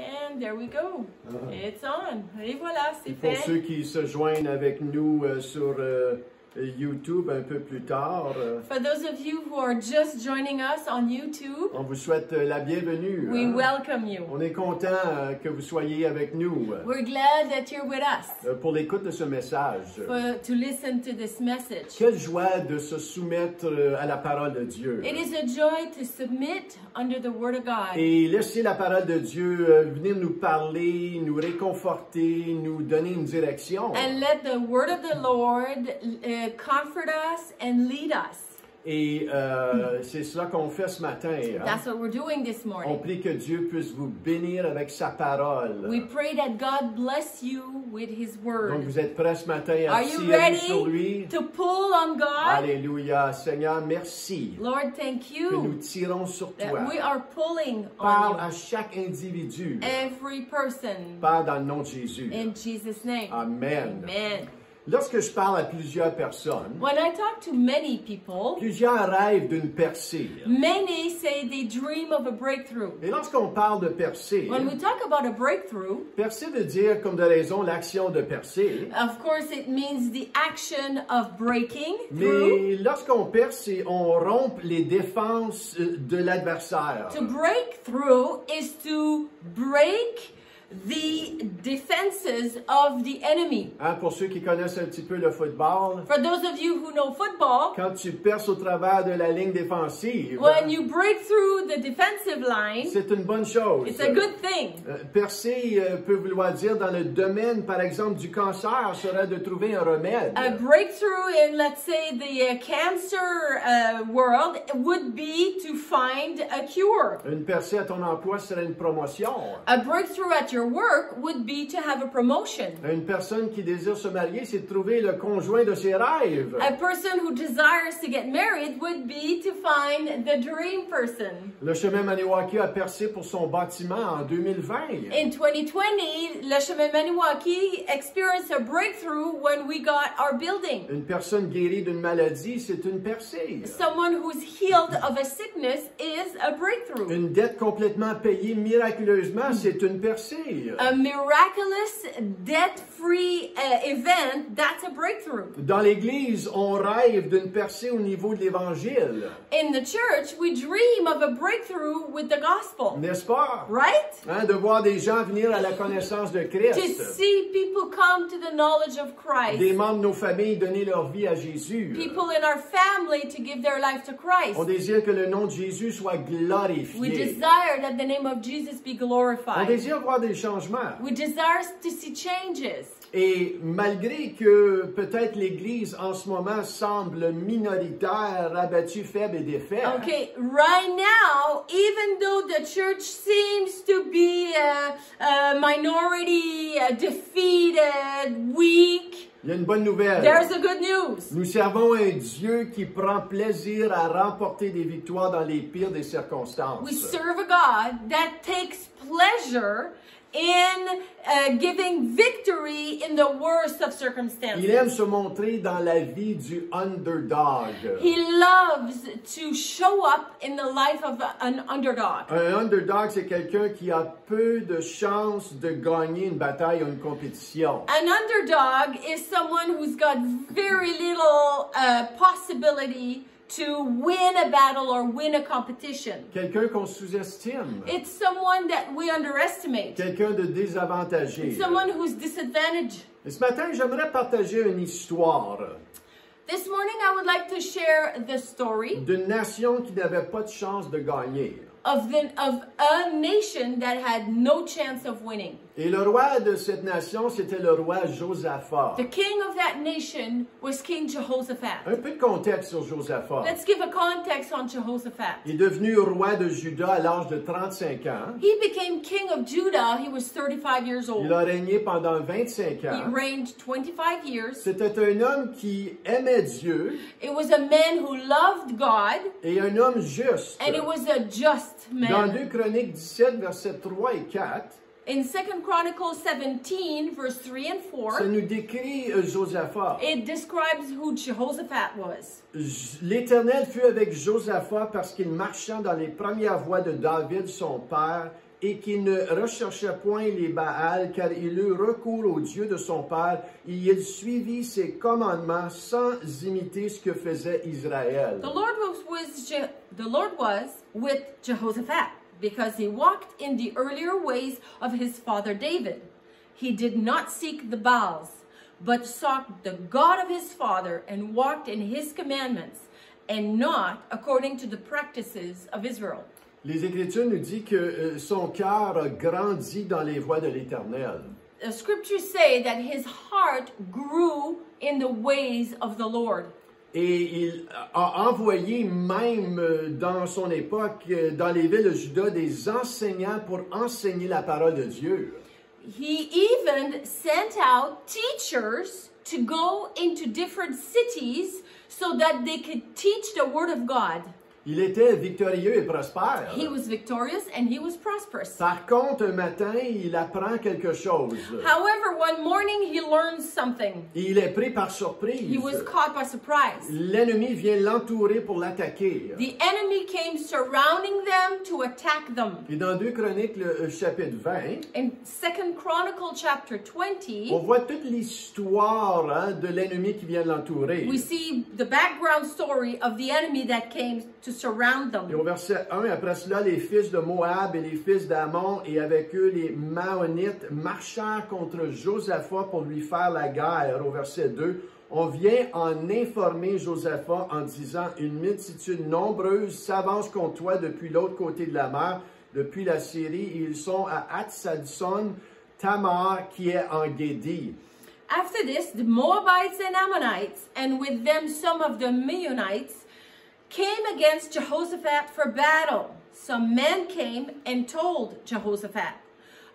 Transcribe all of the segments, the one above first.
And there we go. It's on. Et voilà, c'est Pour fait. ceux qui se joignent avec nous sur YouTube un peu plus tard, For those of you who are just joining us on YouTube, on vous souhaite la bienvenue. we welcome you. On est content que vous soyez avec nous We're glad that you're with us pour l'écoute de ce message. to listen to this message. Quelle joie de se soumettre à la parole de Dieu. It is a joy to submit under the Word of God Et laisser la parole de Dieu venir nous parler, nous réconforter, nous donner une direction. and let the Word of the Lord comfort us and lead us. Et c'est cela qu'on fait ce matin. Hein? That's what we're doing this On morning. prie que Dieu puisse vous bénir avec sa parole. We pray that God bless you with His Donc Word. vous êtes prêts ce matin à Are you tirer sur lui? ready to pull on God? Alléluia. Seigneur, merci Lord, thank que nous you tirons sur toi. that we are pulling Parle on à chaque individu. you, every person, Parle dans le nom de Jésus. in Jesus' name. Amen. Amen. Lorsque je parle à plusieurs personnes, When I talk to many people, plusieurs rêvent d'une percée. many say they dream of a breakthrough. Et lorsqu'on parle de percée, When we talk about a breakthrough, percée veut dire, comme de raison, l'action de percer. of course it means the action of breaking through. Mais lorsqu'on perce, on rompt les défenses de l'adversaire. To break through is to break the defenses of the enemy. Hein, pour ceux qui connaissent un petit peu le football, For those of you who know football, quand tu perces au travers de la ligne défensive, when you break through the defensive line, c'est une bonne chose. it's a good thing. Percer peut vouloir dire dans le domaine, par exemple, du cancer, serait de trouver un remède. A breakthrough in, let's say, the cancer world would be to find a cure. Une percée à ton emploi serait une promotion. A breakthrough at your work would be to have a promotion. Une personne qui désire se marier, c'est de trouver le conjoint de ses rêves. A person who desires to get married would be to find the dream person. Le chemin Maniwaki a percé pour son bâtiment en 2020. In 2020, Le Chemin Maniwaki experienced a breakthrough when we got our building. Une personne guérie d'une maladie, c'est une percée. Someone who's healed of a sickness is a breakthrough. Une dette complètement payée miraculeusement, c'est une percée. A miraculous, debt-free event, that's a breakthrough. Dans l'Église, on rêve d'une percée au niveau de l'Évangile. In the church, we dream of a breakthrough with the gospel, N'est-ce pas? right? Hein, de voir des gens venir à la connaissance de To Christ. see people come to the knowledge of Des Christ. membres de nos familles donner leur vie à Jésus. People in our family to give their life to Christ. On désire que le nom de Jésus soit We glorifié. desire that the name of Jesus be On glorified. désire voir des changements. We desire to see changes. Et malgré que peut-être l'Église en ce moment semble minoritaire, abattue, faible et défaite, Okay, right now, even though the church seems to be a minority, defeated, weak, il y a une bonne nouvelle. there's a good news. Nous servons un Dieu qui prend plaisir à remporter des victoires dans les pires des circonstances. We serve a God that takes pleasure in giving victory in the worst of circumstances. Il aime se montrer dans la vie du underdog. He loves to show up in the life of an underdog. Un underdog, c'est quelqu'un qui a peu de chances de gagner une bataille ou une compétition. An underdog is someone who's got very little possibility to win a battle or win a competition. Quelqu'un qu'on sous-estime. It's someone that we underestimate. Quelqu'un de désavantagé. It's someone who's disadvantaged. Et ce matin, j'aimerais partager une histoire This morning I would like to share the story d'une nation qui n'avait pas de chance de gagner. of a nation that had no chance of winning. Et le roi de cette nation, c'était le roi Josaphat. The king of that nation was King Jehoshaphat. Un peu de contexte sur Josaphat. Let's give a context on Jehoshaphat. Il est devenu roi de Juda à l'âge de 35 ans. He became king of Judah. He was 35 years Il old. a régné pendant 25 He ans. reigned 25 years. C'était un homme qui aimait Dieu It was a man who loved God, et un homme juste. and it was a just Dans man. 2 Chroniques 17, versets 3 et 4, In 2 Chronicles 17, verse 3 and ça 4, nous décrit Josaphat. it describes who Jehoshaphat was. L'Éternel fut avec Josaphat parce qu'il marchait dans les premières voies de David, son père, et qu'il ne rechercha point les Baals, car il eut recours au Dieu de son père, et il suivit ses commandements sans imiter ce que faisait Israël. The Lord was with Jehoshaphat because he walked in the earlier ways of his father David. He did not seek the Baals, but sought the God of his father and walked in his commandments, and not according to the practices of Israel. Les Écritures nous disent que son cœur a grandi dans les voies de l'Éternel. The scriptures say that his heart grew in the ways of the Lord. Et il a envoyé même dans son époque, dans les villes de Juda, des enseignants pour enseigner la parole de Dieu. He even sent out teachers to go into different cities so that they could teach the word of God. Il était victorieux et prospère. He was victorious and he was prosperous. Par contre, un matin, il apprend quelque chose. However, one morning he learned something. Il est pris par surprise. He was caught by surprise. L'ennemi vient l'entourer pour l'attaquer. The enemy came surrounding them to attack them. Et dans 2 Chroniques, le chapitre 20, In 2 Chronicle chapter 20, on voit toute l'histoire de l'ennemi qui vient l'entourer. we see the background story of the enemy that came to surround Et them. au verset 1, après cela, les fils de Moab et les fils d'Ammon et avec eux les Maonites marchèrent contre Josaphat pour lui faire la guerre. Au verset 2, on vient en informer Josaphat en disant « Une multitude nombreuse s'avance contre toi depuis l'autre côté de la mer, depuis la Syrie, et ils sont à Hatsadson, Tamar, qui est en Guédi. » After this, the Moabites and Ammonites, and with them some of the Meunites, came against Jehoshaphat for battle. Some men came and told Jehoshaphat,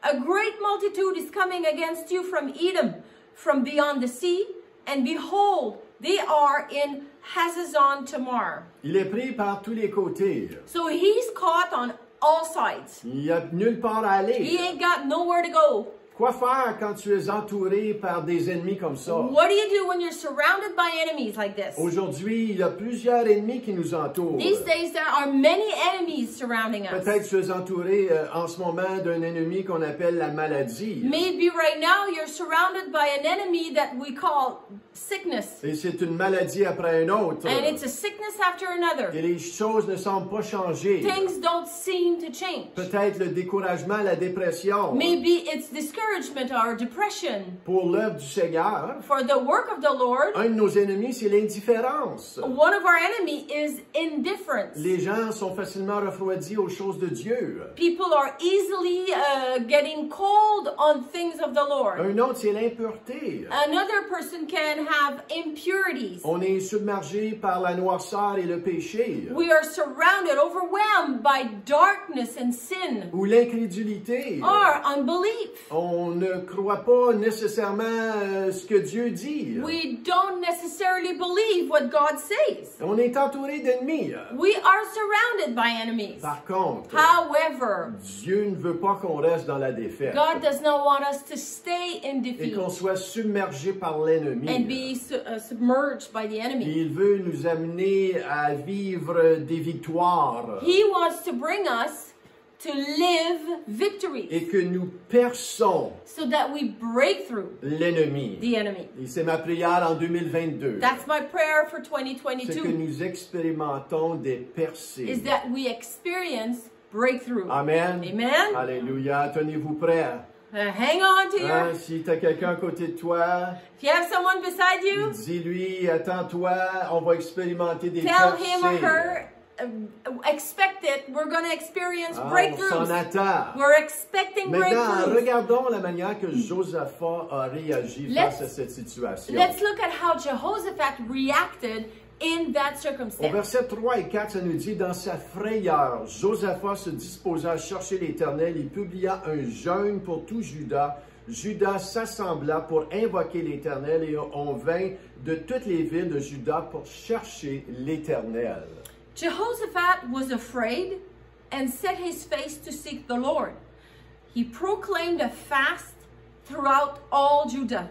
"A great multitude is coming against you from Edom, from beyond the sea, and behold, they are in Hazazon Tamar." Il est pris par tous les côtés. So he's caught on all sides. Il n'y a nulle part à He aller. ain't got nowhere to go. Quoi faire quand tu es entouré par des ennemis comme ça? What do you do when you're surrounded by enemies like this? Aujourd'hui, il y a plusieurs ennemis qui nous entourent. These days there are many enemies surrounding us. Peut-être tu es entouré en ce moment d'un ennemi qu'on appelle la maladie. Maybe right now you're surrounded by an enemy that we call sickness. Et c'est une maladie après une autre. And it's a sickness after another. Et les choses ne semblent pas changer. Things don't seem to change. Peut-être le découragement, la dépression. Maybe it's discouragement or depression. Pour l'œuvre du Seigneur, For the work of the Lord, un de nos ennemis, c'est l'indifférence. one of our enemy is indifference. Les gens sont facilement refroidis aux choses de Dieu. People are easily getting cold on things of the Lord. Un autre, c'est l'impureté. Another person can have impurities. On est submergé par la noirceur et le péché. We are surrounded, overwhelmed by darkness and sin Ou l'incrédulité. or unbelief. On ne croit pas nécessairement ce que Dieu dit. We don't necessarily believe what God says. On est entouré d'ennemis. We are surrounded by enemies. Par contre, However, Dieu ne veut pas qu'on reste dans la défaite God does not want us to stay in et defeat qu'on soit submergé par l'ennemi. and be submerged by the enemy. Il veut nous amener à vivre des victoires He wants to bring us to live victories et que nous perçons so that we break through l'ennemi. the enemy. Et c'est ma prière en 2022. That's my prayer for C'est que 2022, nous expérimentons des is percées. that we experience breakthrough. Amen. Amen. Alléluia. Tenez-vous prêts. Hang on to Hein, your, si tu as quelqu'un à côté de toi, if you have someone beside you, dis-lui, attends-toi, on va expérimenter des tell him or percées. her, expect it, we're going to experience Ah, on s'en breakthroughs. attend. We're expecting Maintenant, breakthroughs. regardons la manière que Josaphat a réagi face à cette situation. Let's look at how Jehoshaphat reacted in that Au circumstance. verset 3 et 4, ça nous dit, dans sa frayeur, Josaphat se disposa à chercher l'Éternel. Il publia un jeûne pour tout Juda. Juda s'assembla pour invoquer l'Éternel et on vint de toutes les villes de Juda pour chercher l'Éternel. Jehoshaphat was afraid and set his face to seek the Lord. He proclaimed a fast throughout all Judah,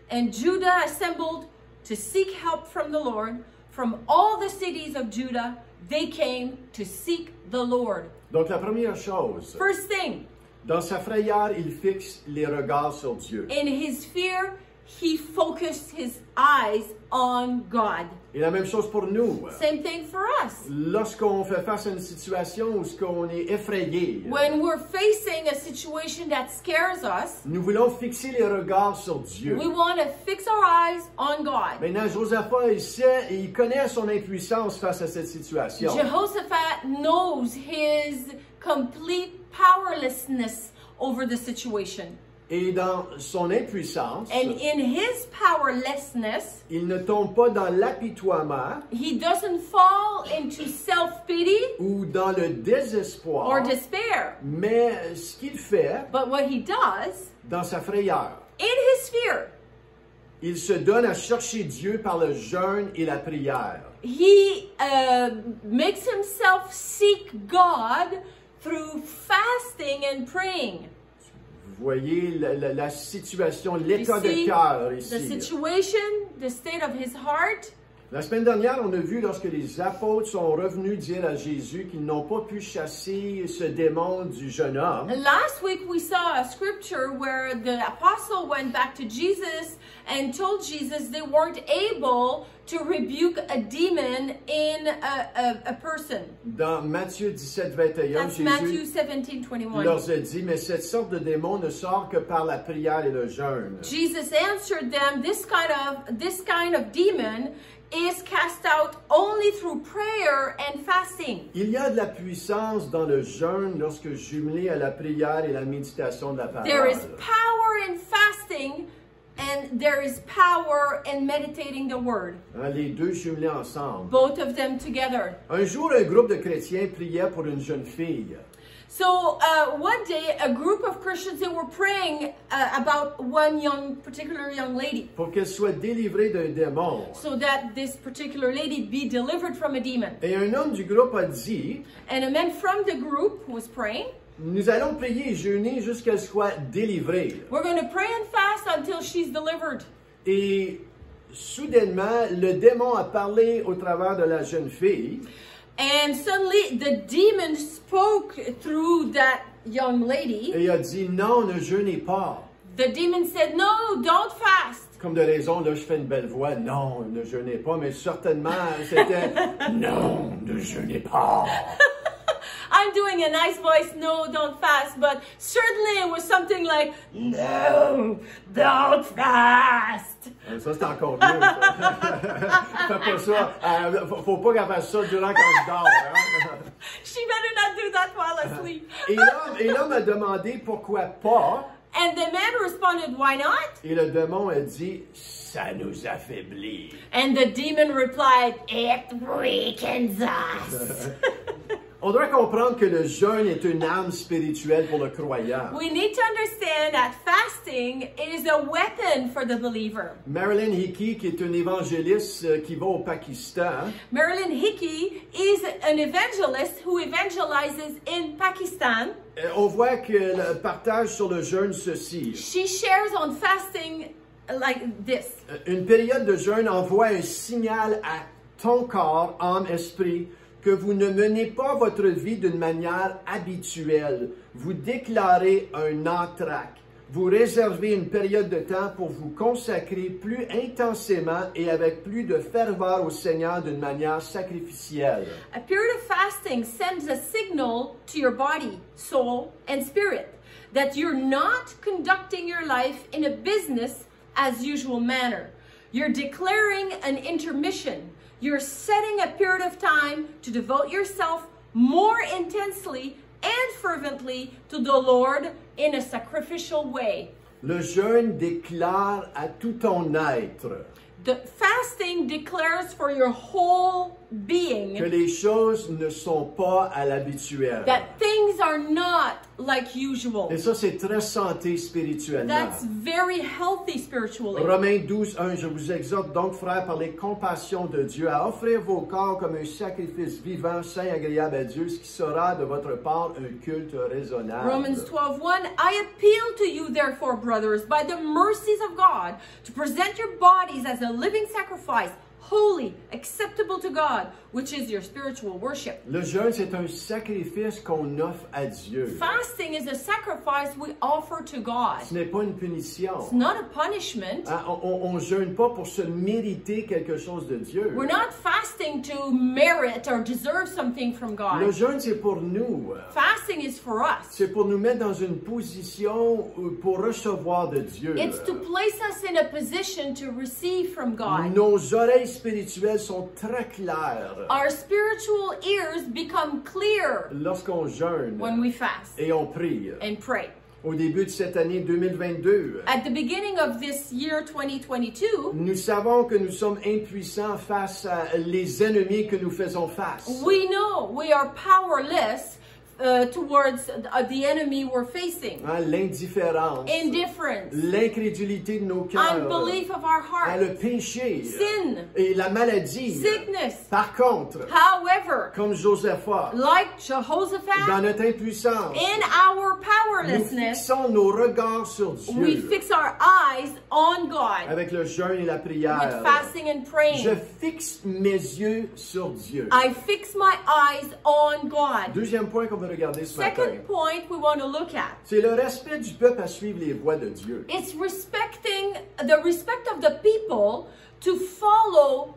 and Judah assembled to seek help from the Lord. From all the cities of Judah, they came to seek the Lord. Donc la première chose, First thing, Dans sa frayeur, il fixe les regards sur Dieu. In his fear, he focused his eyes on God. Et la même chose pour nous. Same thing for us. Lorsqu'on fait face à une situation où on est effrayé, When we're facing a situation that scares us, nous voulons fixer les regards sur Dieu. we want to fix our eyes on God. Maintenant, Josaphat, il sait et il connaît son impuissance face à cette situation. Jehoshaphat knows his complete powerlessness over the situation. Et dans son impuissance, And in his powerlessness, il ne tombe pas dans l'apitoiement he doesn't fall into self-pity ou dans le désespoir, or despair. mais ce qu'il fait But what he does, dans sa frayeur, in his fear, il se donne à chercher Dieu par le jeûne et la prière. he makes himself seek God through fasting and praying. Vous voyez la situation, You l'état de see cœur the ici. situation, the state of his heart. La semaine dernière, on a vu lorsque les apôtres sont revenus dire à Jésus qu'ils n'ont pas pu chasser ce démon du jeune homme. Last week we saw a scripture where the apostle went back to Jesus and told Jesus they weren't able to rebuke a demon in a person. Dans Matthieu 17, 21, That's Matthew Jésus 17:21. leur a dit, mais cette sorte de démon ne sort que par la prière et le jeûne. Jesus answered them, this kind of demon is cast out only through prayer and fasting. Il y a de la puissance dans le jeûne lorsque jumelé à la prière et la méditation de la parole. There is power in fasting and there is power in meditating the word. Hein, les deux jumelés ensemble. Both of them together. Un jour, un groupe de chrétiens priait pour une jeune fille. So one day, a group of Christians, they were praying about one particular young lady, Pour qu'elle soit délivrée d'un démon. so that this particular lady be delivered from a demon. Et un homme du groupe a dit, And a man from the group was praying, nous allons prier et jeûner jusqu'à ce qu'elle soit délivrée. we're going to pray and fast until she's delivered. Et soudainement, le démon a parlé au travers de la jeune fille. And suddenly the demon spoke through that young lady. Et a dit, non, ne jeûnez pas. The demon said, no, don't fast. Comme de raison, là, je fais une belle voix. Non, ne jeûnez pas. Mais certainement, c'était, non, ne jeûnez pas. I'm doing a nice voice, no, don't fast. But certainly it was something like, no, don't fast. Ça, c'est encore mieux. Fais pas ça. Faut pas qu'elle fasse ça durant quand je dors. Hein? She better not do that while asleep. Et l'homme a demandé pourquoi pas. And the man responded, why not? Et le démon a dit, ça nous affaiblit. And the demon replied, it weakens us. On doit comprendre que le jeûne est une arme spirituelle pour le croyant. We need to understand that fasting is a weapon for the believer. Marilyn Hickey, qui est une évangéliste qui va au Pakistan, Marilyn Hickey is an evangelist who evangelizes in Pakistan. on voit qu'elle partage sur le jeûne ceci. She shares on fasting like this. Une période de jeûne envoie un signal à ton corps, âme, esprit, que vous ne menez pas votre vie d'une manière habituelle. Vous déclarez un entraque. Vous réservez une période de temps pour vous consacrer plus intensément et avec plus de ferveur au Seigneur d'une manière sacrificielle. A period of fasting sends a signal to your body, soul, and spirit that you're not conducting your life in a business as usual manner. You're declaring an intermission. You're setting a period of time to devote yourself more intensely and fervently to the Lord in a sacrificial way. Le jeûne déclare à tout ton être The fasting declares for your whole being que les choses ne sont pas à l'habituel. that things are not like usual. Et ça, c'est très santé spirituellement. That's very healthy spiritually. Romains 12, 1, je vous exhorte donc, frères, par les compassions de Dieu, à offrir vos corps comme un sacrifice vivant, saint, agréable à Dieu, ce qui sera de votre part un culte raisonnable. Romans 12:1, I appeal to you, therefore, brothers, by the mercies of God, to present your bodies as a living sacrifice, holy, acceptable to God, which is your spiritual worship. Le jeûne, c'est un sacrifice qu'on offre à Dieu. Fasting is a sacrifice we offer to God. Ce n'est pas une punition. It's not a punishment. Hein, on jeûne pas pour se mériter quelque chose de Dieu. We're not fasting to merit or deserve something from Le God. jeûne, c'est pour nous. Fasting is for us. C'est pour nous mettre dans une position pour recevoir de Dieu. It's to place us in a position to receive from God. Nos oreilles spirituelles sont très claires Our spiritual ears become clear lorsqu'on jeûne when we fast et on prie. and pray. Au début de cette année 2022, At the beginning of this year 2022, nous savons que nous sommes impuissants face à les ennemis que nous faisons face. we know we are powerless towards the enemy we're facing. Hein, l'indifférence, Indifference, l'incrédulité de nos cœurs, unbelief of our hein, le heart, péché sin, et la maladie. sickness. Par contre, However, comme Josaphat, like dans Jehoshaphat, notre impuissance, in our nous powerlessness, fixons nos regards sur we Dieu fix our eyes on God avec le jeûne et la with prière. fasting and Je praying. fixe mes yeux sur Dieu. I fix my eyes on God. Deuxième point qu'on va regarder ce matin, Second point we want to look at. c'est le respect du peuple à suivre les voies de Dieu. It's respecting the respect of the people to follow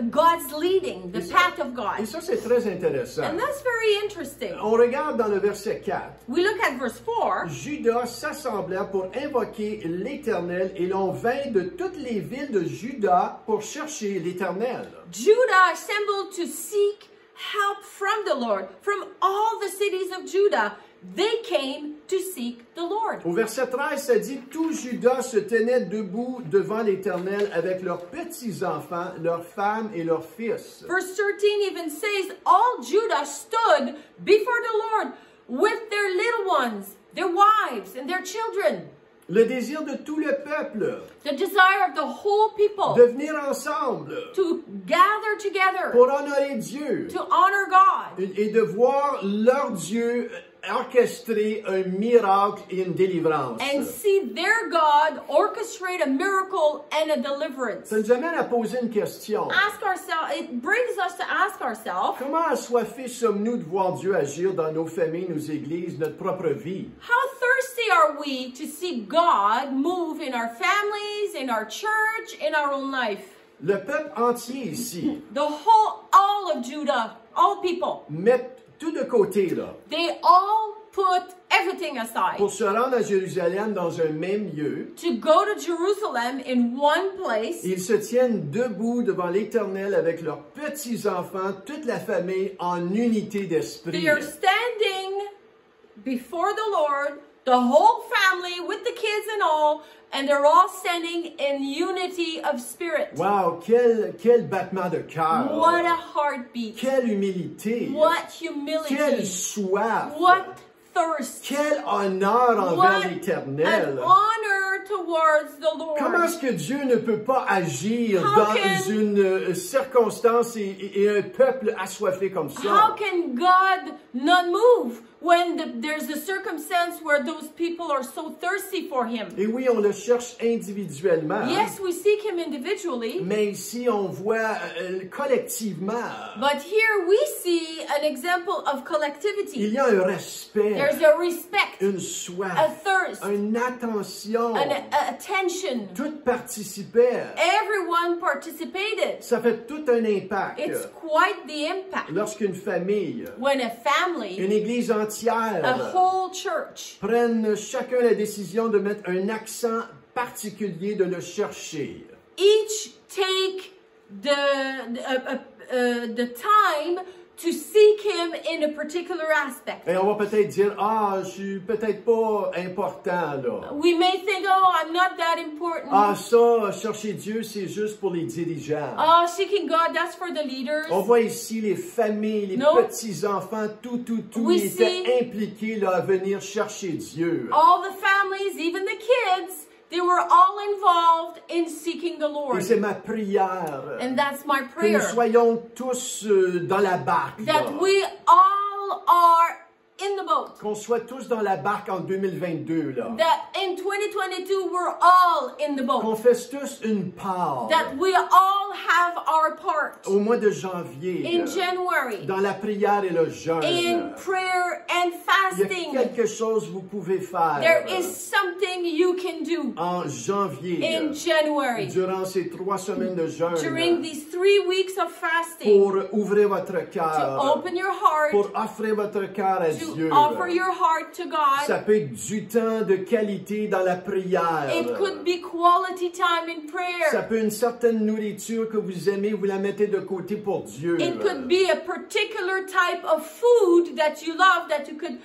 God's leading, the path of Et God. ça, c'est très intéressant. And that's very interesting. On regarde dans le verset 4. We look at verse 4. Judas s'assembla pour invoquer l'Éternel et l'on vint de toutes les villes de Juda pour chercher l'Éternel. Judah assembled to seek help from the Lord. From all the cities of Judah, they came to seek the Lord. Au verset 13, ça dit, tout Juda se tenait debout devant l'Éternel avec leurs petits-enfants, leurs femmes et leurs fils. Verse 13 even says, all Judah stood before the Lord with their little ones, their wives, and their children. Le désir de tout le peuple The desire of the whole people de venir ensemble to gather together pour honorer Dieu to honor God et de voir leur Dieu orchestrer un miracle et une délivrance. and see their God orchestrate a miracle and a deliverance. Ça nous amène à poser une question. Ask ourselves, it brings us to ask ourselves, Comment assoiffés sommes-nous de voir Dieu agir dans nos familles, nos églises, notre propre vie? how thirsty are we to see God move in our families, in our church, in our own life? Le peuple entier ici All of Judah, all people, met tout de côté là, they all put everything aside pour se rendre à Jérusalem dans un même lieu. to go to Jerusalem in one place. Ils se tiennent debout devant l'Éternel avec leurs petits-enfants, toute la famille en unité d'esprit. They are standing before the Lord, the whole family with the kids and all, and they're all standing in unity of spirit. Wow, quel battement de cœur! What a heartbeat. Quelle humilité! What Quelle humility. soif! What thirst. Quel honneur envers What an l'Éternel! honor towards the Lord. Comment est-ce que Dieu ne peut pas agir How dans can- une circonstance et un peuple assoiffé comme ça? How can God not move when there's a circumstance where those people are so thirsty for Him? Et oui, on le cherche individuellement. Yes, we seek Him individually, Mais ici, on voit collectivement, but here we see an example of il collectivity. y a un respect, There's a respect, une a soif, thirst, une attention. an attention. Tout participait. Everyone participated. Ça fait tout un impact. It's quite the impact Lorsqu'une famille, when a family, une église a entière, whole church, prennent chacun la décision de mettre un accent particulier, de le chercher. each take the time to seek Him in a particular aspect. Et on va peut-être dire, ah, je suis peut-être pas important, là. We may think, oh, I'm not that important. Ah, ça, chercher Dieu, c'est juste pour les dirigeants. Oh, seeking God, that's for the leaders. On voit ici les familles, les No. petits-enfants, tout, We ils étaient see- impliqués là, à venir chercher Dieu. All the families, even the kids, they were all involved in seeking the Et Lord. c'est ma prière. And that's my Que nous prayer. soyons tous dans la barque. là. That we all are in the boat. Qu'on soit tous dans la barque en 2022, là. That in 2022, we're all in the Qu'on boat. fasse tous une part That we all have our part au mois de janvier, in là, January, dans la prière et le jeûne. in prayer and Il y a fasting. quelque chose que vous pouvez faire There is something you can do en janvier, in January durant ces 3 semaines de jeûne, during these 3 weeks of fasting pour ouvrir votre to cœur, open your heart, pour offrir votre cœur à to Dieu. offer your heart to Ça God. peut être du temps de qualité dans la prière. It could be quality time in Ça prayer. peut être une certaine nourriture que vous aimez, vous la mettez de côté pour Dieu. It could be a particular type of food that you love that you could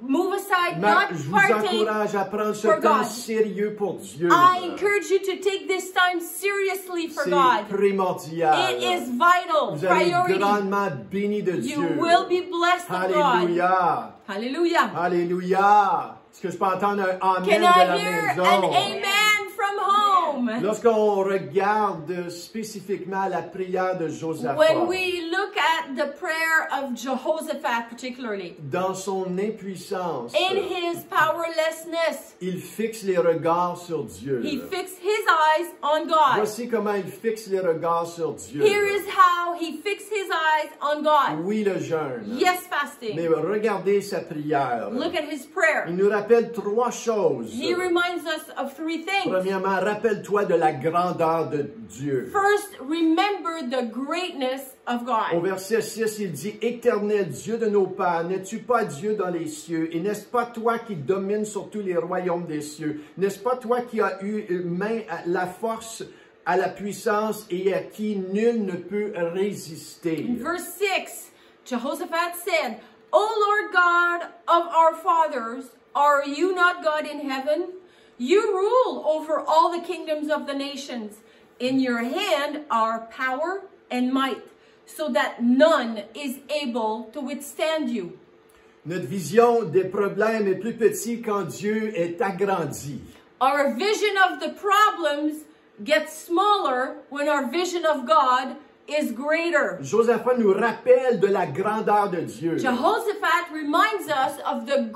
move aside, Mais not je vous partake. encourage à prendre ce for temps God. sérieux pour Dieu. I encourage you to take this time seriously for C'est God. primordial. It is vital, Vous allez être priority. grandement béni de Dieu. You will be blessed of God. Alléluia. Hallelujah. Alléluia. Est-ce que je peux entendre un amen Can de I la hear maison? an amen from home? Lorsqu'on regarde spécifiquement la prière de Josaphat, When we look at the prayer of Jehoshaphat particularly, dans son impuissance, in his powerlessness, il fixe les regards sur Dieu. he fixed his eyes on God. Voici comment il fixe les regards sur Dieu. Here is how he fixed his eyes on God. Oui, le jeûne. Yes, Mais fasting. regardez sa prière. Look at his prayer. Il nous rappelle 3 choses. He reminds us of 3 things. Premièrement, rappelle-toi de la grandeur de Dieu. First, remember the greatness of Au God. verset 6, il dit, « Éternel Dieu de nos pères, n'es-tu pas Dieu dans les cieux? Et n'est-ce pas toi qui domines sur tous les royaumes des cieux? N'est-ce pas toi qui as eu main à la force, à la puissance et à qui nul ne peut résister? » In verse 6, Jehoshaphat said, O Lord God of our fathers, are you not God in heaven? You rule over all the kingdoms of the nations. In your hand are power and might, so that none is able to withstand you. Notre vision des problèmes est plus petite quand Dieu est agrandi. Our vision of the problems gets smaller when our vision of God is greater. Josaphat nous rappelle de la grandeur de Dieu. Jehoshaphat reminds us of the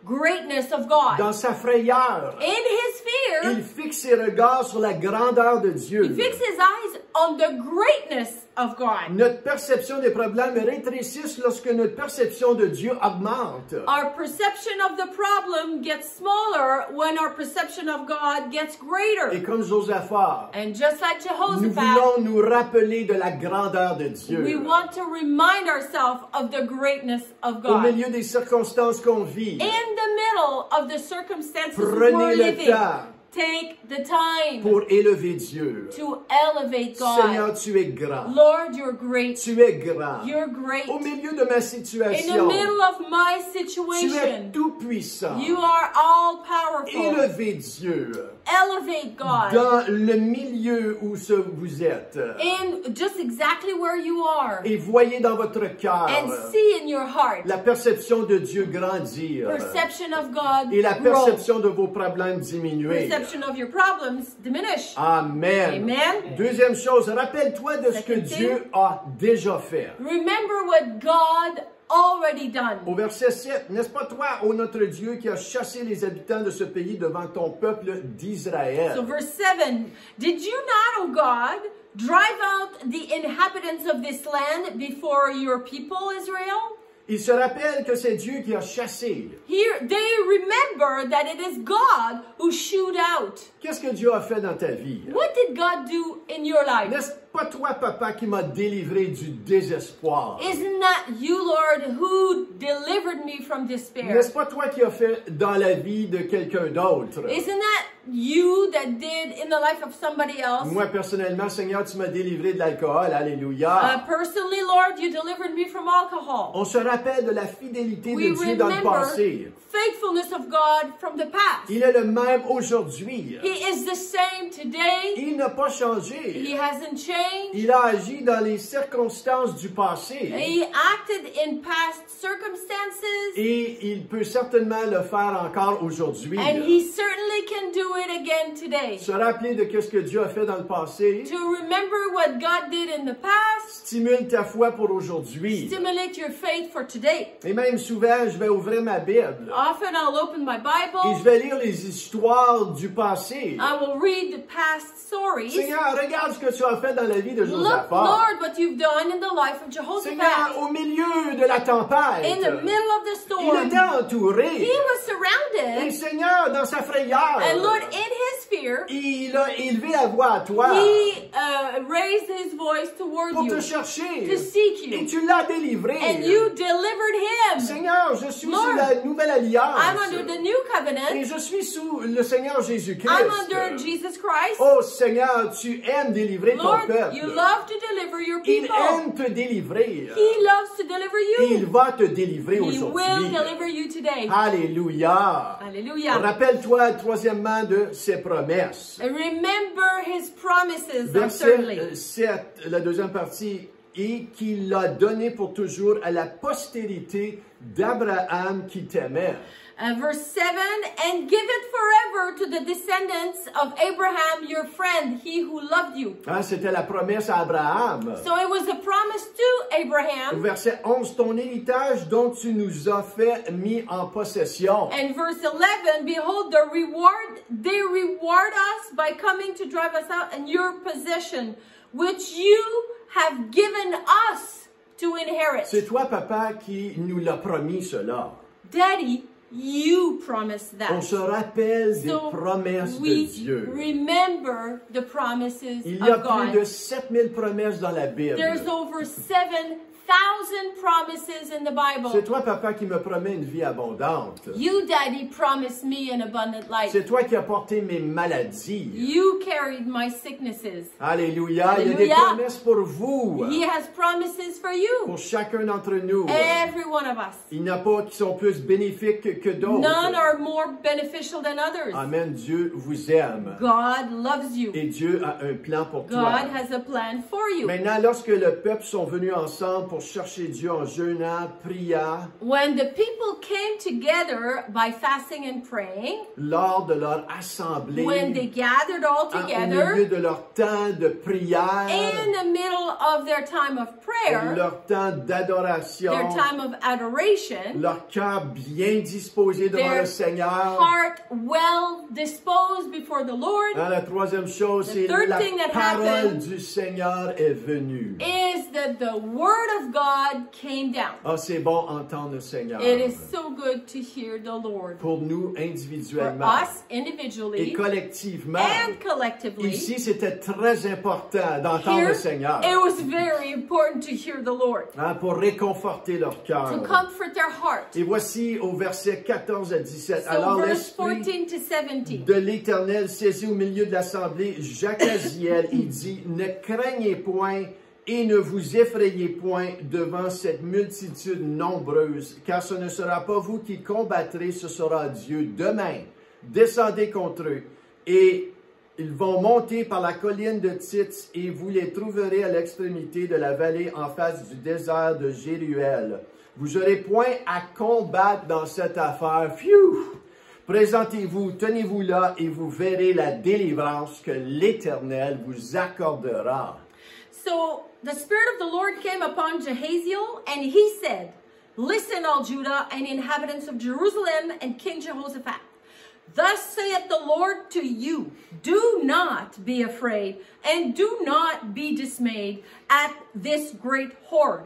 greatness of God. Dans sa frayeur, In his fear, il fixe ses regards sur la grandeur de Dieu. he fixed his eyes on the greatness of God. Notre perception des problèmes rétrécit lorsque notre perception de Dieu augmente. Our perception of the problem gets smaller when our perception of God gets Et greater. comme Josaphat, And just like nous Jehoshaphat, voulons nous rappeler de la grandeur de Dieu. we want to remind ourselves of the greatness of Au God. milieu des circonstances qu'on vit, In the middle of the circumstances prenez we're le living, temps take the time pour élever Dieu. to elevate Seigneur, God. tu es grand. Lord, you're great. Tu es grand. You're great. Au milieu de ma In the situation, middle of my tu es situation, tout puissant. you are all powerful. Élevez Dieu Elevate God dans le milieu où vous êtes. in just exactly where you are, Et voyez dans votre cœur and see in your heart la perception de Dieu grandir perception of God et la grow, perception de vos problèmes diminuer. perception of your problems diminish. Amen. Amen. Deuxième chose, rappelle-toi de ce que Second thing. Dieu a déjà fait. Remember what God already done. Au verset 7, n'est-ce pas toi, ô notre Dieu, qui as chassé les habitants de ce pays devant ton peuple d'Israël? So verse 7, did you not, O God, drive out the inhabitants of this land before your people Israel? Il se rappelle que c'est Dieu qui a chassé. Here they remember that it is God who shooed out. Qu'est-ce que Dieu a fait dans ta vie? What did God do in your life? N'est-ce pas toi, papa, qui m'a délivré du désespoir? Isn't that you, Lord, who delivered me from despair? N'est-ce pas toi qui as fait dans la vie de quelqu'un d'autre? Isn't that you that did in the life of somebody else? Moi, personnellement, Seigneur, tu m'as délivré de l'alcool. Alléluia. Personally, Lord, you delivered me from alcohol. On se rappelle de la fidélité We de Dieu dans le remember passé. faithfulness of God from the past. Il est le même aujourd'hui. He is the same today. Il n'a pas He changé. hasn't changed. Il a agi dans les circonstances du passé. He acted in past circumstances. Et il peut certainement le faire encore aujourd'hui. And he certainly can do it again today. Se rappeler de ce que Dieu a fait dans le passé. To remember what God did in the past. Stimule ta foi pour aujourd'hui. Stimulate your faith for today. Et même souvent, je vais ouvrir ma Bible. Often I'll open my Et Bible. je vais lire les histoires du passé. I will read the past stories. Seigneur, regarde ce que tu as fait dans la vie de Look, Josaphat. Lord, what you've done in the life of Seigneur, Jehoshaphat. au milieu de la tempête, In the middle of the il storm, était entouré. he was Et surrounded. Seigneur, dans sa frayeur, And Lord, in his fear, il a élevé la voix à toi he raised his voice toward pour te you chercher. to seek Et you. tu l'as délivré. And you delivered him. Seigneur, je suis Lord, sous la nouvelle alliance. I'm under the new Et covenant. je suis sous le Seigneur Jésus-Christ. I'm under Jesus Christ. Oh Seigneur, tu aimes délivrer ton Lord, peuple. you love to deliver your Il people. aime te délivrer. He loves to deliver Et il you. va te délivrer He will aujourd'hui. deliver you today. Alléluia. Hallelujah. Rappelle-toi troisièmement de ses promesses. And remember his promises, thirdly. Verset 7, la deuxième partie, et qu'il l'a donné pour toujours à la postérité d'Abraham qui t'aimait. Verse 7, and give it forever to the descendants of Abraham, your friend, he who loved you. Hein, c'était la promesse à Abraham. So it was a promise to Abraham. Verset 11, ton héritage dont tu nous as fait mis en possession. And verse 11, behold, they reward us by coming to drive us out in your possession, which you have given us to inherit. C'est toi, papa, qui nous l'a promis cela. Daddy, you promised On that. se rappelle des So promesses de we Dieu. remember the promises Il y a of plus de God. 7000 promesses dans la Bible. There's over 7,000 promises in the C'est Bible. toi, papa, qui me promets une vie abondante. You, Daddy, promised me an abundant life. C'est toi qui as porté mes maladies. You carried my sicknesses. Alléluia. Il y a des Alléluia. promesses pour vous. He has promises for you. Pour chacun d'entre nous. Every one of us. Il n'y en a pas qui sont plus bénéfiques que d'autres. None are more beneficial than others. Amen. Dieu vous aime. God loves you. Et Dieu a un plan pour toi. God has a plan for you. Maintenant, lorsque le peuple sont venus ensemble pour chercher Dieu en jeûnant, priant, When the people came together by fasting and praying, lors de leur assemblée, when they gathered all au together, milieu de leur temps de prière, in the middle of their time of prayer, leur temps d'adoration, their time of adoration, leur cœur bien disposé devant their le Seigneur. heart well disposed before the Lord, La troisième chose, The c'est third la thing that parole happened du Seigneur est venue. is that the word of God came down. Ah, c'est bon entendre le Seigneur. It is so good to hear the Lord. Pour nous For individuellement us et individually collectivement. and collectively, Ici, c'était très important d'entendre here le Seigneur. it was very important to hear the Lord, Hein, pour réconforter leur cœur. to comfort their heart. Et voici au verset 14 à 17. So Alors verse l'Esprit 14 to 17. de l'Éternel saisit au milieu de l'assemblée Jacaziel. Il dit, ne craignez point et ne vous effrayez point devant cette multitude nombreuse, car ce ne sera pas vous qui combattrez, ce sera Dieu. Demain, descendez contre eux et ils vont monter par la colline de Tits et vous les trouverez à l'extrémité de la vallée en face du désert de Jéruel. Vous n'aurez point à combattre dans cette affaire. Phew! Présentez-vous, tenez-vous là et vous verrez la délivrance que l'Éternel vous accordera. So the Spirit of the Lord came upon Jehaziel, and he said, Listen, all Judah and inhabitants of Jerusalem and King Jehoshaphat. Thus saith the Lord to you, do not be afraid, and do not be dismayed at this great horde.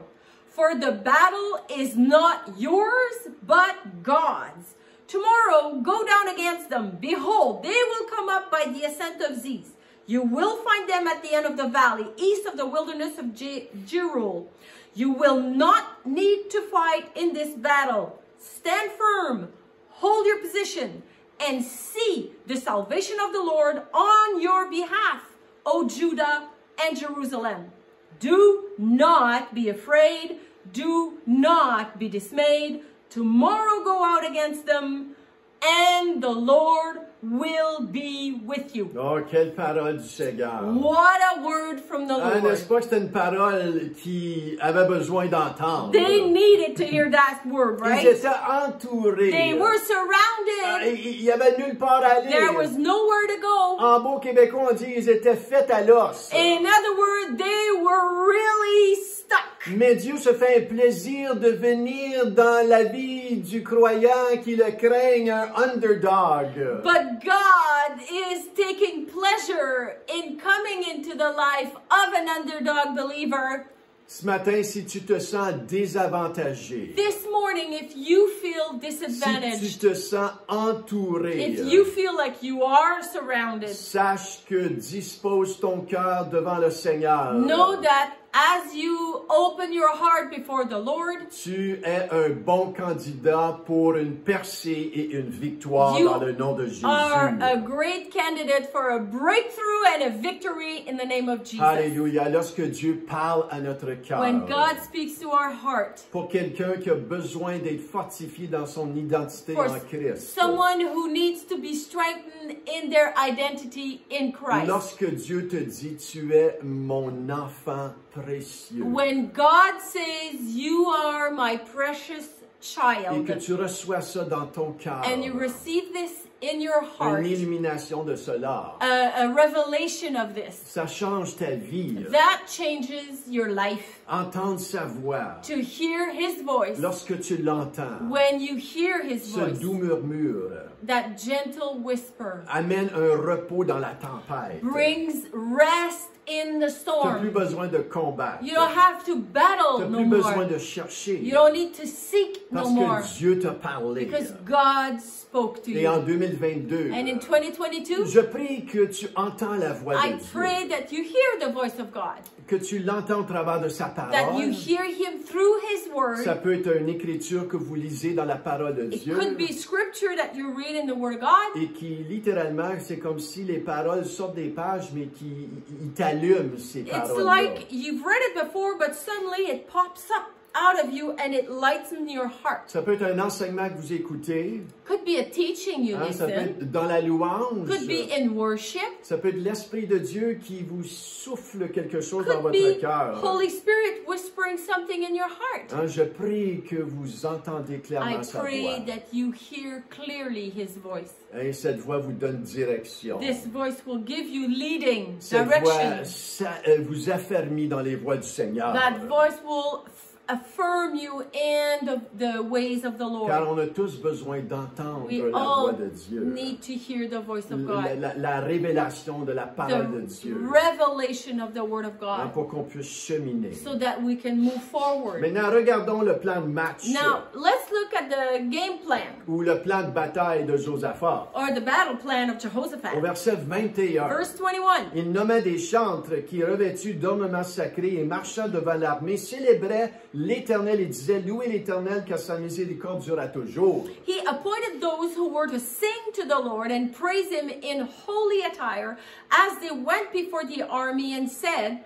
For the battle is not yours, but God's. Tomorrow go down against them. Behold, they will come up by the ascent of Ziz. You will find them at the end of the valley, east of the wilderness of Jeruel. You will not need to fight in this battle. Stand firm, hold your position, and see the salvation of the Lord on your behalf, O Judah and Jerusalem. Do not be afraid. Do not be dismayed. Tomorrow go out against them, and then the Lord will be with you. Oh, quelle parole du Seigneur. What a word from the Lord. N'est-ce pas que c'était une parole qui avait besoin d'entendre? They needed to hear that word, Ils right? étaient entourés. They were surrounded. Il y avait nulle part à aller. There was nowhere to go. En beau québécois, on dit ils étaient faits à l'os. In other words, they were really stuck. Mais Dieu se fait un plaisir de venir dans la vie du croyant qui le craigne, un underdog. But God is taking pleasure in coming into the life of an underdog believer. Ce matin, si tu te sens désavantagé, This morning, if you feel si tu disadvantaged, te sens entouré, if you feel like you are surrounded, sache que dispose ton cœur devant le Seigneur. know that as you open your heart before the Lord, Tu es un bon candidat pour une percée et une victoire You dans le nom de Jésus. are a great candidate for a breakthrough and a victory in the name of Jesus. Alléluia. Lorsque Dieu parle à notre cœur, When God speaks to our heart, pour quelqu'un qui a besoin d'être fortifié dans son identité for en Christ, someone who needs to be strengthened in their identity in Christ. lorsque Dieu te dit, tu es mon enfant précieux, When God says, you are my precious et que child, tu reçois ça dans ton cœur, and you receive this in your heart, une illumination de cela, a revelation of this, ça change ta vie. that changes your life. Entendre sa voix, To hear His voice, lorsque tu l'entends, when you hear His ce voice, doux murmure that gentle whisper amène un repos dans la tempête. brings rest in the Tu n'as plus storm. besoin de combattre. You don't have to Tu battle n'as no plus besoin more. de chercher. You don't need to seek no Parce more. que Dieu t'a parlé. Because God spoke to Et en you. 2022, And in 2022, je prie que tu entends la voix I de Dieu. pray that you hear the voice of God, Que tu l'entends au travers de sa that parole. you hear Him through His Ça Word. peut être une écriture que vous lisez dans la parole de It Dieu. could be scripture that you read in the Word of God. Et qui, littéralement, c'est comme si les paroles sortent des pages, mais qui ils t'allument ces It's paroles. like you've read it before, but suddenly it pops up out of you and it lightens your heart. Ça peut être un enseignement que vous écoutez. Could be a teaching you Ça peut listen. être dans la louange. Could be in worship. Ça peut être l'Esprit de Dieu qui vous souffle quelque chose dans Could votre be cœur. Holy Spirit whispering something in your heart. Je prie que vous entendez I clairement sa pray voix. that you hear clearly His voice. Et cette voix vous donne direction. This voice will give you leading, Cette voix direction. vous affermit dans les voies du Seigneur. That voice will affirm you in the ways of the Car Lord. on a tous besoin d'entendre We la voix all de Dieu. need to hear the voice of God. La révélation de la parole de The Dieu. revelation of the Word of God. Pour qu'on puisse cheminer. So that we can move forward. Maintenant, regardons le plan de match. Now, let's look at the game plan Ou le plan de bataille de Josaphat. or the battle plan of Au Jehoshaphat. verset 21. Verse 21. Il nommait des chantres qui, revêtus d'ornements sacrés et marchant devant l'armée, célébraient l'Éternel et disaient, louez l'Éternel car sa miséricorde durera toujours. He appointed those who were to sing to the Lord and praise Him in holy attire as they went before the army and said,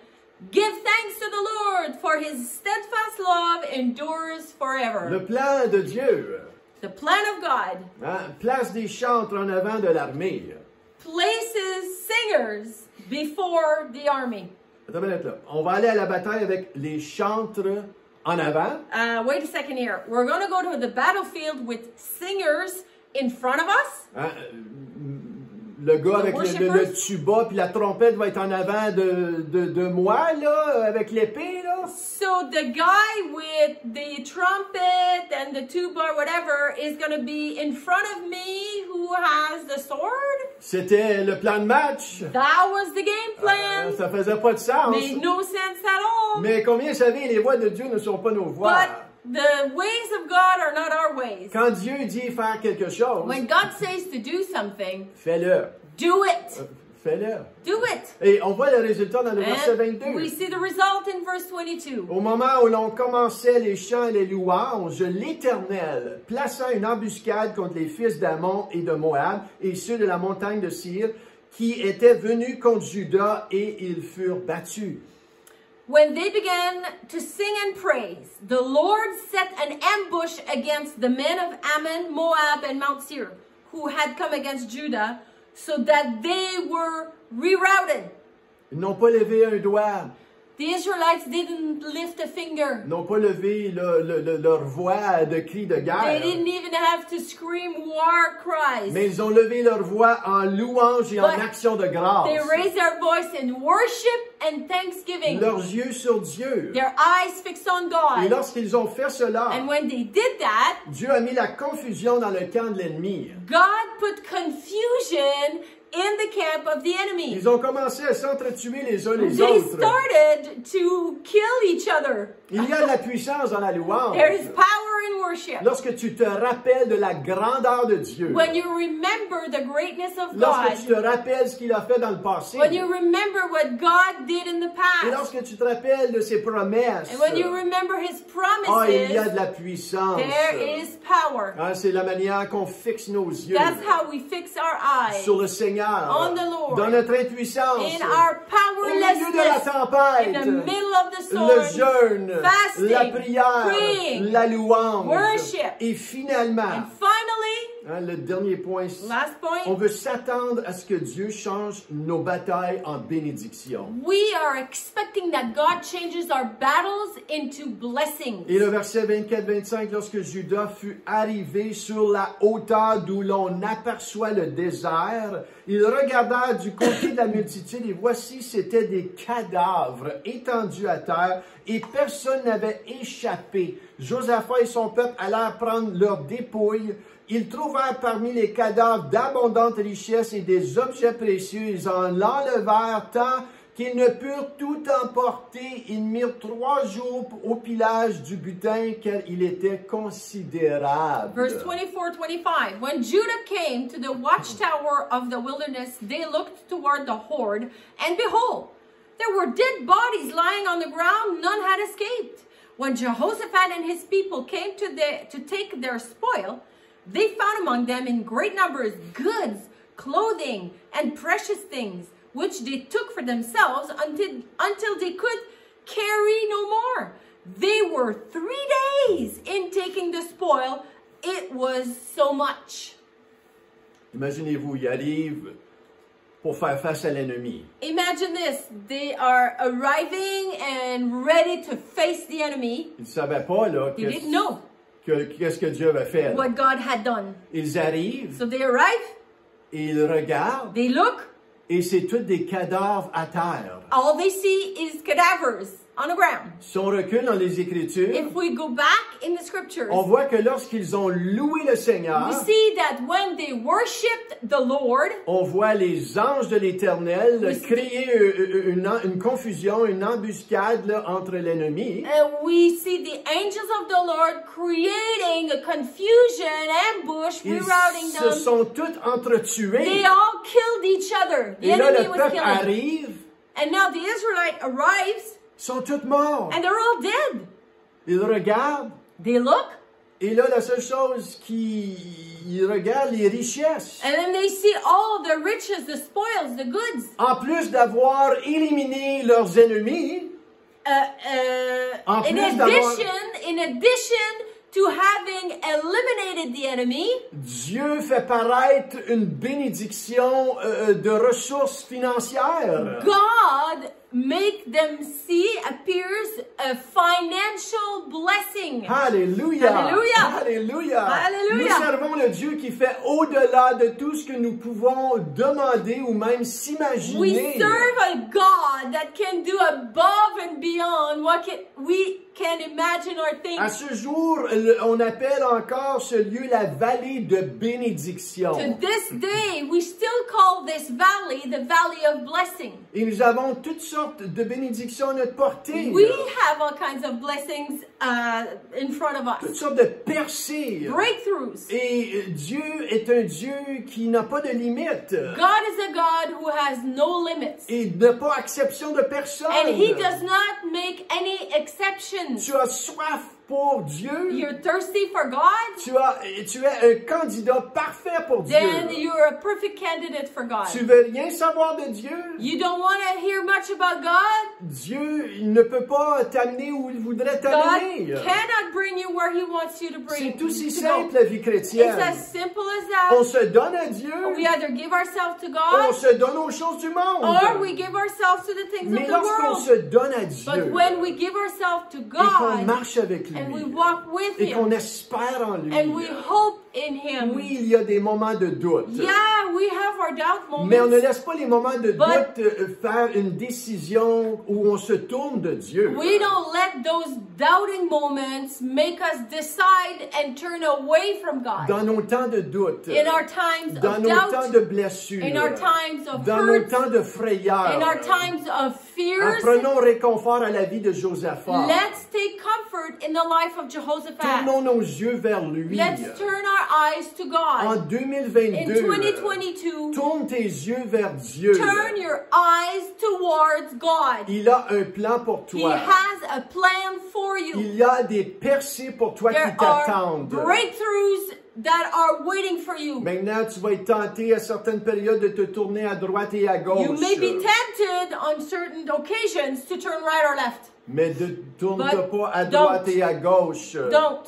give thanks to the Lord, for His steadfast love endures Le forever. plan de Dieu, The plan of God place des chantres en avant de l'armée. places singers before the army. Attends une minute là. On va aller à la bataille avec les chantres en avant. Wait a second here. We're going to go to the battlefield with singers in front of us. Le gars The avec le worshippers? tuba puis la trompette va être en avant de moi, là, avec l'épée, là. So the guy with the trumpet and the tuba, whatever, is going to be in front of me who has the sword? C'était le plan de match. That was the game plan. Ça faisait pas de sens. Made no sense at all. Mais combien savez, les voies de Dieu ne sont pas nos voies. But the ways of God are not our ways. Quand Dieu dit faire quelque chose, When God says to do something, fais-le. do it. Fais-le. Do it. Et on voit le résultat dans le verset And 22. we see the result in verse 22. Au moment où l'on commençait les chants et les louanges, l'Éternel plaça une embuscade contre les fils d'Ammon et de Moab et ceux de la montagne de Syr qui étaient venus contre Juda et ils furent battus. When they began to sing and praise, the Lord set an ambush against the men of Ammon, Moab, and Mount Seir, who had come against Judah so that they were rerouted. Ils n'ont pas levé un doigt. The Israelites didn't lift a finger. Ils n'ont pas levé leur voix de cri de They guerre. didn't even have to scream war cries. Mais ils ont levé leur voix en louange et en But action de grâce. They raised their voice in worship and thanksgiving. Leurs yeux sur Dieu. Their eyes fixed on Et God. lorsqu'ils ont fait cela, And when they did that, Dieu a mis la confusion dans le camp de l'ennemi. God put confusion in the camp of the enemy. Ils ont commencé à s'entretuer les uns les They autres. started to kill each other. Il y a de la puissance dans la louange. There is power in worship. Lorsque tu te rappelles de la grandeur de Dieu. When you remember the greatness of Lorsque tu te God. rappelles ce qu'il a fait dans le passé. When you remember what God did in the Et past. lorsque tu te rappelles de ses promesses. And when you remember His Il y a de promises, la puissance. there is power. C'est la manière qu'on fixe nos yeux That's how we fix our eyes sur le Seigneur. on the Lord. Dans notre impuissance. In our Au milieu de la powerlessness, in the tempête. middle of the Le storm, jeûne, fasting, la prière, praying, la louange. worship. Et finalement, and finally, le dernier point, last on point, veut s'attendre à ce que Dieu change nos batailles en bénédiction. we are expecting that God changes our battles into blessings. Et le verset 24-25, lorsque Judas fut arrivé sur la hauteur d'où l'on aperçoit le désert, il regarda du côté de la multitude et voici, c'étaient des cadavres étendus à terre et personne n'avait échappé. Josaphat et son peuple allèrent prendre leurs dépouilles. Ils trouvèrent parmi les cadavres d'abondantes richesses et des objets précieux. Ils en l'enlevèrent tant qu'ils ne purent tout emporter. Ils mirent 3 jours au pillage du butin, car il était considérable. Verse 24-25, when Judah came to the watchtower of the wilderness, they looked toward the horde, and behold, there were dead bodies lying on the ground, none had escaped. When Jehoshaphat and his people came to take their spoil, they found among them in great numbers goods, clothing, and precious things, which they took for themselves until they could carry no more. They were 3 days in taking the spoil. It was so much. Imaginez-vous, il arrive pour faire face à l'ennemi. Imagine this. They are arriving and ready to face the enemy. Ils ne savaient pas là, They didn't know qu'est-ce que Dieu avait fait. what God had done. Ils arrivent, So they arrive, et ils regardent, they look, et c'est tous des cadavres à terre. all they see is cadavers on the ground. Si on recule dans les Écritures, If we go back in the scriptures, on voit que lorsqu'ils ont loué le Seigneur, we see that when they worshipped the Lord, on voit les anges de l'Éternel Oui. créer une confusion, une embuscade là, entre l'ennemi. we see the angels of the Lord creating a confusion, ambush, Ils rerouting se them. sont tous entretués. They all killed each other. The Et là, enemy le was peuple killing. arrive, And now the Israelite arrives, ils sont tous morts. and they're all dead. Ils regardent, They look, et là, la seule chose qu'ils regardent, les richesses. and then they see all the riches, the spoils, the goods. En plus d'avoir éliminé leurs ennemis, En In plus d'avoir- addition to having eliminated the enemy, Dieu fait paraître une bénédiction de ressources financières. God make them see appears a financial blessing. Alléluia! Alléluia! Alléluia! Alléluia! Nous servons le Dieu qui fait au-delà de tout ce que nous pouvons demander ou même We s'imaginer. serve a God that can do above and beyond what we can imagine or think. À ce jour, on appelle encore ce lieu la vallée de bénédiction. To this day, we still call this valley the valley of blessing. Et nous avons toutes sortes de bénédictions à notre portée. We have all kinds of blessings in front of Toutes us. sortes de percées. Breakthroughs. Et Dieu est un Dieu qui n'a pas de limites. God is a God who has no limits. Et n'a pas exception de personne. And He does not make any exceptions. Tu as soif pour Dieu, you're thirsty for God, tu es un candidat parfait pour Dieu. then you're a perfect candidate for God. Tu veux rien savoir de Dieu? You don't want to hear much about God? Dieu il ne peut pas t'amener où il voudrait God t'amener. cannot bring you where He wants you to bring. C'est aussi to simple go. la vie It's chrétienne. as simple as On that. se donne à Dieu, We either give ourselves to on God, se donne aux choses du monde. or we give ourselves to the things Mais of the lorsqu'on world. se donne à But Dieu when we give ourselves to et qu'on God, marche avec and we lui walk with et qu'on Him, espère en lui, and we hope in Him, oui, il y a des moments de doute. yeah, we have our doubt Mais on ne moments. laisse pas les moments de But- doute faire une décision où on se tourne de Dieu. We don't let those doubting moments make us decide and turn away from God. Dans nos temps de doute, In our times dans of nos temps doubt, de blessures, in our times of dans nos hurt, temps de frayeur, in our times of fears, prenons réconfort à la vie de Josaphat. let's take comfort in the life of Jehoshaphat. Tournons nos yeux vers lui. Let's turn our eyes to En God. 2022, In 2022, tourne tes yeux vers Dieu. turn your eyes towards God. Il a un plan pour He toi. has a plan for you. Il y a des percées pour toi qui There are t'attendent. breakthroughs that are waiting for you. Maintenant, tu vas être tenté à certaines périodes de te tourner à droite et à gauche. You may be tempted on certain occasions to turn right or left. Mais ne tourne-toi But pas à droite don't. et à gauche. Don't.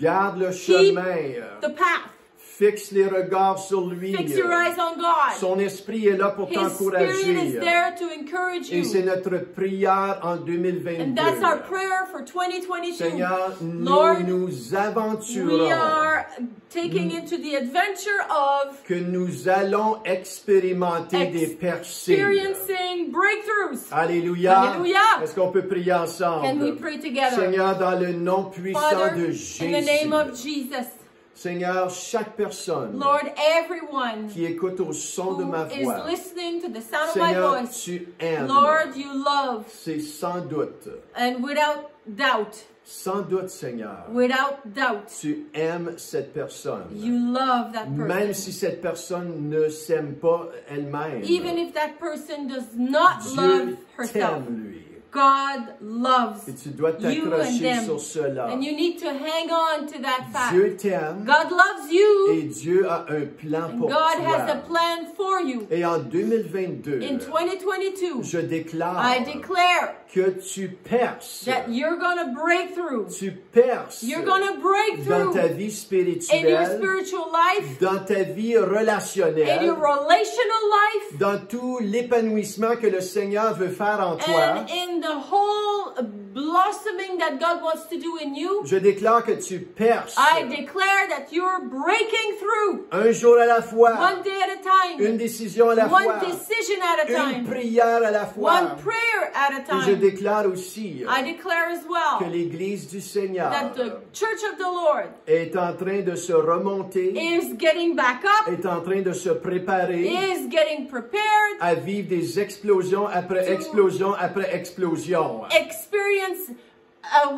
Garde le Keep chemin. the path. Fixe les regards sur lui. Fix your eyes on God. Son esprit est là pour His Spirit is t'encourager. there to encourage Et c'est you. notre prière en 2022. And that's our prayer for 2022. Seigneur, Lord, nous we aventurons are taking into the adventure of que nous allons expérimenter des percées. experiencing breakthroughs. Alléluia. Alléluia. Est-ce qu'on peut prier Can we ensemble? pray together? Seigneur, dans le nom puissant Father, de in the name of Jésus. Jesus, Seigneur, chaque personne Lord, everyone qui écoute au son de who ma is voix, listening to the sound of my Seigneur, voice, tu aimes. Lord, you love, C'est sans doute, and without doubt, Seigneur, tu aimes cette personne. you love that Même person. si cette personne ne s'aime pas elle-même, Even if that person does not love Dieu herself, t'aime, lui. God loves Et tu dois you and t'accrocher them. sur cela. And you need to hang on to that fact. Dieu t'aime God loves you, et Dieu a un plan and pour God has a toi. plan for you. Et en 2022, In 2022, je déclare I declare que tu perces. that you're going to break through. Tu perces You're going to break dans ta through vie in your spirituelle, spiritual life, dans ta vie in relationnelle, your relational life, dans tout l'épanouissement que le Seigneur veut faire en toi. and in the whole blossoming that God wants to do in you. Je déclare que tu perces I declare that you're breaking through un jour à la fois, one day at a time, une décision à la one fois, decision at a une time, prière à la fois. one prayer at a Et je time. déclare aussi I declare as que well l'Église du Seigneur that the church of the Lord est en train de se remonter, is getting back up, est en train de se préparer is getting prepared, à vivre des explosions après explosion après explosion. experience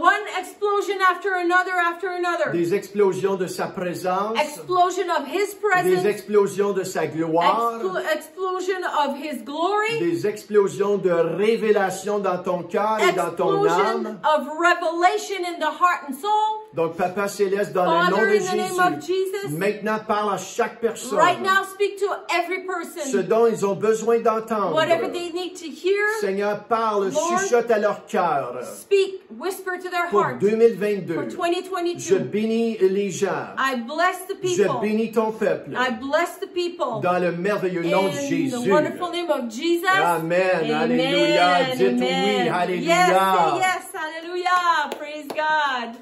one explosion after another. Des explosions de sa présence, Explosion of His des presence, explosions de sa gloire, explosion of His glory, des explosions de révélation dans ton cœur et dans ton explosion âme. of revelation in the heart and soul. Donc, Papa Céleste, dans le nom Father, de in the name of Jesus, maintenant parle à chaque personne right now speak to every ce person, dont ils ont besoin d'entendre. whatever they need to hear, Seigneur, parle, Lord, chuchote à leur cœur. speak, whisper to their Pour hearts. 2022, For je 2022, bénis les gens. I bless the Je people. bénis ton peuple. I bless the people. Dans le merveilleux nom de In the Jésus. wonderful name of Jesus. Amen. Alléluia. Dites oui. Amen. Alléluia. Yes, say yes. Hallelujah. Praise God.